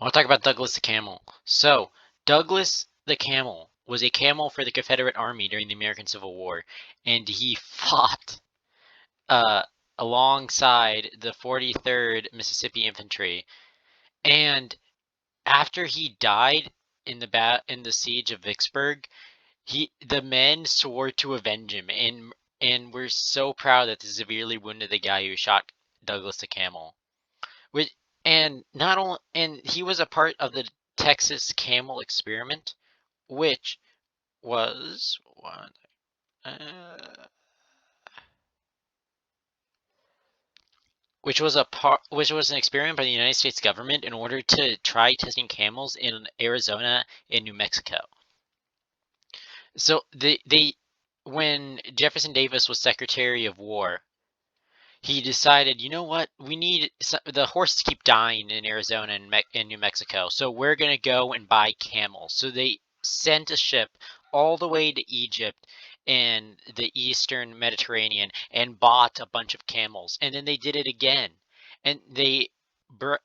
I want to talk about Douglas the Camel. So, Douglas the Camel was a camel for the Confederate Army during the American Civil War, and he fought uh, alongside the 43rd Mississippi Infantry. And after he died in the siege of Vicksburg, the men swore to avenge him, and we're so proud that they severely wounded the guy who shot Douglas the Camel. Which and not only and he was a part of the Texas Camel Experiment, which was one, uh, which was an experiment by the United States government in order to try testing camels in Arizona and New Mexico. So they when Jefferson Davis was Secretary of War, he decided, you know what, the horses keep dying in Arizona and New Mexico, so we're going to go and buy camels. So they sent a ship all the way to Egypt and the Eastern Mediterranean and bought a bunch of camels. And then they did it again. And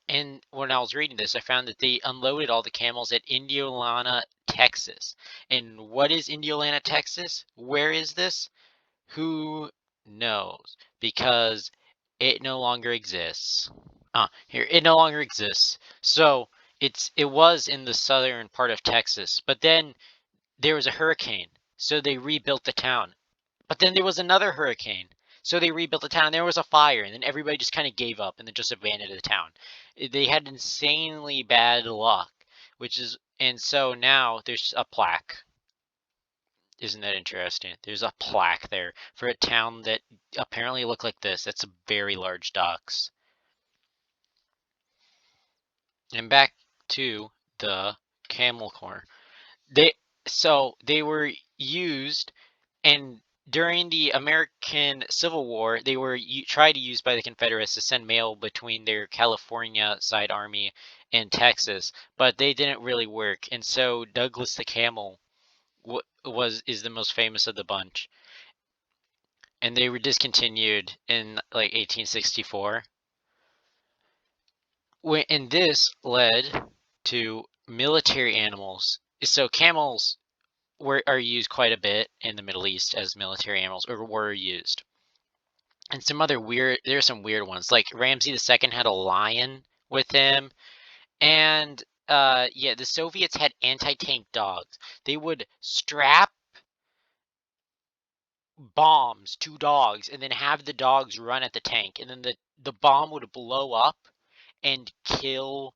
and when I was reading this, I found that they unloaded all the camels at Indiolana, Texas. And what is Indiolana, Texas? Where is this? Who knows? Because it no longer exists. Here, it no longer exists. So it was in the southern part of Texas, but then there was a hurricane, so they rebuilt the town. But then there was another hurricane, so they rebuilt the town. There was a fire, and then everybody just kind of gave up and then just abandoned the town. They had insanely bad luck, and so now there's a plaque. Isn't that interesting? There's a plaque there for a town that apparently looked like this. That's a very large docks. And back to the camel corps. They they were used, and during the American Civil War, they were tried to use by the Confederates to send mail between their California side army and Texas, but they didn't really work. And so Douglas the Camel is the most famous of the bunch. And they were discontinued in like 1864. And this led to military animals. So camels are used quite a bit in the Middle East as military animals, or were used. And there are some weird ones. Like Ramses II had a lion with him, and yeah, the Soviets had anti-tank dogs. They would strap bombs to dogs and then have the dogs run at the tank, and then the bomb would blow up and kill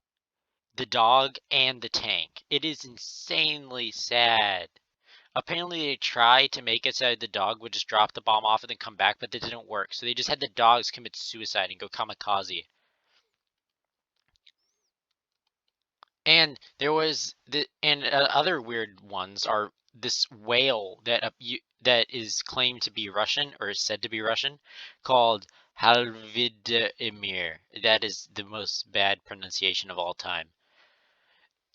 the dog and the tank. It is insanely sad. Apparently they tried to make it so the dog would just drop the bomb off and then come back, but that didn't work. So they just had the dogs commit suicide and go kamikaze. And other weird ones are this whale that is claimed to be Russian, or is said to be Russian, called Halvidimir. That is the most bad pronunciation of all time.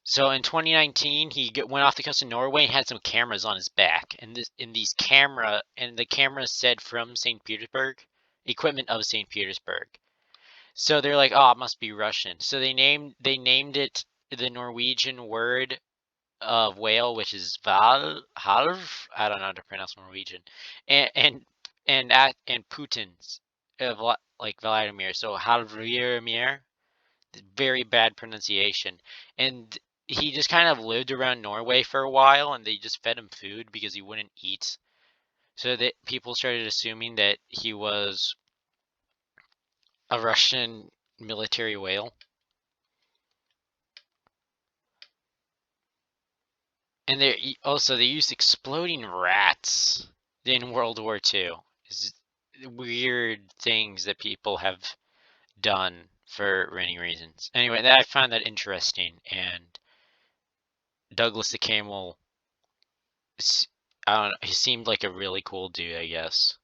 So in 2019, he went off the coast of Norway and had some cameras on his back, and the camera said from St. Petersburg, equipment of St. Petersburg. So they're like, oh, it must be Russian. So they named it the Norwegian word of whale, which is halv. I don't know how to pronounce Norwegian, and and Putin's like Vladimir. So Halvrimir, very bad pronunciation, and he just kind of lived around Norway for a while, and they just fed him food because he wouldn't eat. So that people started assuming that he was a Russian military whale. And they used exploding rats in World War II. It's weird things that people have done for many reasons. Anyway, I find that interesting, and Douglas the Camel, I don't know, he seemed like a really cool dude, I guess.